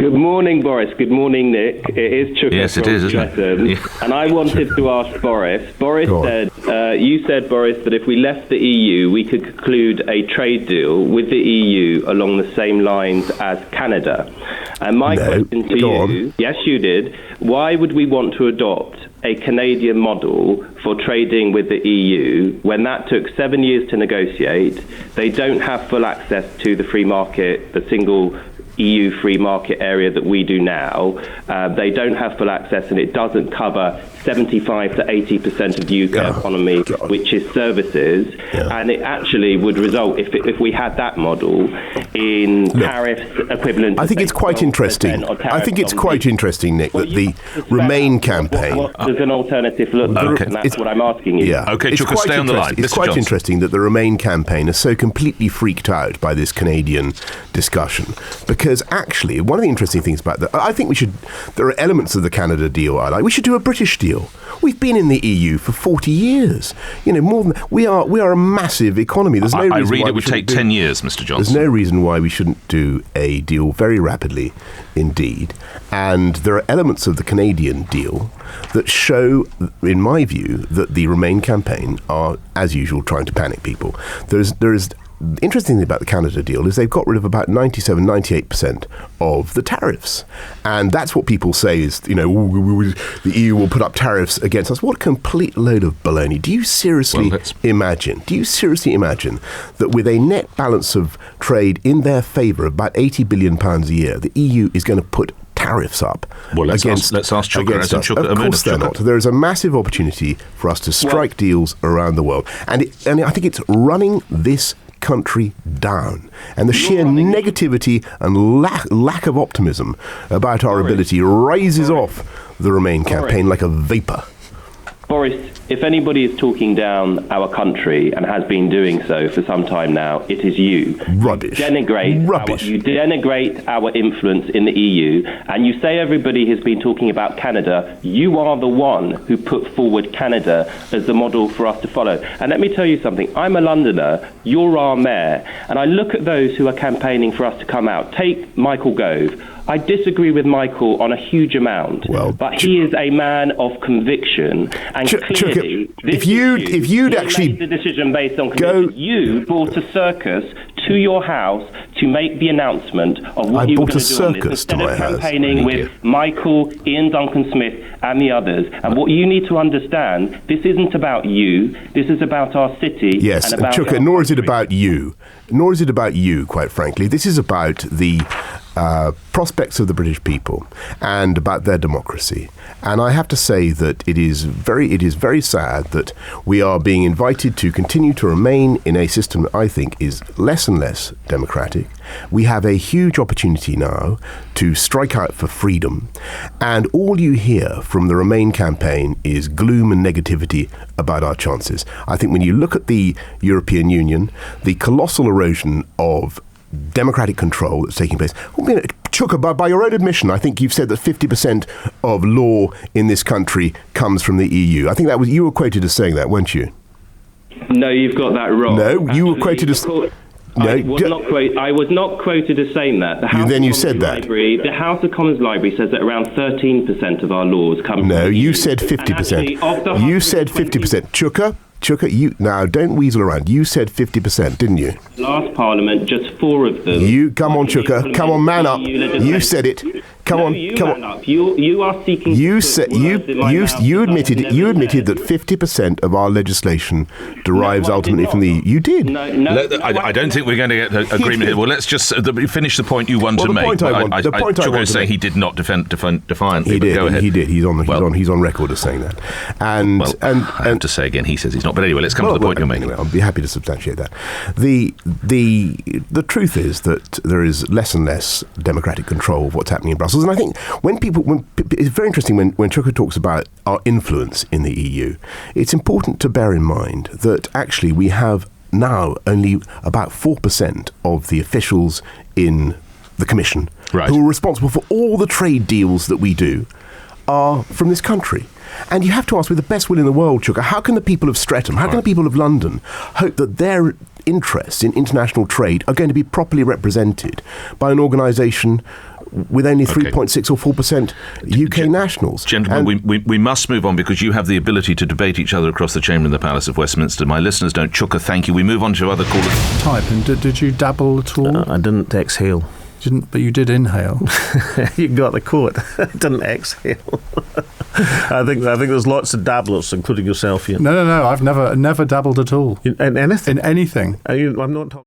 Good morning, Boris. Good morning, Nick. It is Chuka. Yes, it is, isn't it? Yeah. And I wanted to ask Boris. Boris said, you said, Boris, that if we left the EU, we could conclude a trade deal with the EU along the same lines as Canada. And my question to you, yes, you did. Why would we want to adopt a Canadian model for trading with the EU when that took 7 years to negotiate? They don't have full access to the free market, the single EU free market area that we do now. They don't have full access, and it doesn't cover 75 to 80% of the UK economy, which is services. And it actually would result, if we had that model, in tariffs equivalent to, I think it's quite interesting. I think it's quite interesting, Nick, that the Remain campaign... What does an alternative look like? And that's what I'm asking you. Yeah. Okay, Chuka, stay on the line. It's quite interesting that the Remain campaign is so completely freaked out by this Canadian discussion, because actually, one of the interesting things about that, I think there are elements of the Canada deal I like. We should do a British deal. We've been in the EU for 40 years. You know, more than we are a massive economy. There's no reason I read why it would take 10 years, Mr. Johnson. There's no reason why we shouldn't do a deal very rapidly indeed. And there are elements of the Canadian deal that show, in my view, that the Remain campaign are, as usual, trying to panic people. There is the interesting thing about the Canada deal is they've got rid of about 97, 98% of the tariffs. And that's what people say is, you know, the EU will put up tariffs against us. What a complete load of baloney. Do you seriously imagine that with a net balance of trade in their favour of about £80 billion a year, the EU is going to put tariffs up? Well, let's ask Chuka. Of course they're not. There is a massive opportunity for us to strike deals around the world. And I think it's running this country down, and the sheer negativity and lack of optimism about our ability raises off the Remain campaign like a vapour. Boris, if anybody is talking down our country and has been doing so for some time now, it is you. Rubbish. You denigrate our influence in the EU, and you say everybody has been talking about Canada. You are the one who put forward Canada as the model for us to follow. And let me tell you something. I'm a Londoner. You're our mayor. And I look at those who are campaigning for us to come out. Take Michael Gove. I disagree with Michael on a huge amount, but he is a man of conviction, and clearly, if you'd actually made the decision based on conviction, you brought a circus to your house to make the announcement of what you were going to do on this, instead of campaigning with Michael, Ian Duncan-Smith, and the others. And what you need to understand, this isn't about you. This is about our city. Yes, and about Chuka, nor is it about you. Nor is it about you, quite frankly. This is about the prospects of the British people and about their democracy. And I have to say that it is very sad that we are being invited to continue to remain in a system that I think is less and less democratic. We have a huge opportunity now to strike out for freedom, and all you hear from the Remain campaign is gloom and negativity about our chances. I think when you look at the European Union, the colossal erosion of democratic control that's taking place. Chuka, by your own admission, I think you've said that 50% of law in this country comes from the EU. I think that was, you were quoted as saying that, weren't you? No, you've got that wrong. No, you were quoted as... I was not quoted as saying that. The House of Commons Library says that around 13% of our laws come from the EU. No, you said 50%. You said 50%. Chuka, you now don't weasel around. You said 50%, didn't you? Last Parliament, just 4 of them. Come on, Chuka. Come on, man up. You said it. Come on. You are seeking. You admitted that 50% of our legislation derives ultimately from the EU. You did. I don't think we're going to get an agreement here. Well, let's just finish the point you want to make. Chuka is saying he did not defiantly. He did. Go ahead. He did. He's on record as saying that. And I have to say again, he says he's not. But anyway, let's come to the point you're making. Anyway, I'll be happy to substantiate that. The truth is that there is less and less democratic control of what's happening in Brussels. And I think it's very interesting when Chuka talks about our influence in the EU, it's important to bear in mind that actually we have now only about 4% of the officials in the Commission who are responsible for all the trade deals that we do are from this country. And you have to ask, with the best will in the world, Chuka, how can the people of Streatham, how can the people of London hope that their interests in international trade are going to be properly represented by an organisation with only 3.6 or 4% UK nationals. Gentlemen, we must move on because you have the ability to debate each other across the chamber in the Palace of Westminster. My listeners don't. Chuka, thank you. We move on to other callers. Type, and did you dabble at all? I didn't exhale. But you did inhale. You got the quote. Didn't exhale. I think there's lots of dabblers, including yourself. Ian. No. I've never dabbled at all. In anything. In anything. I'm not talking.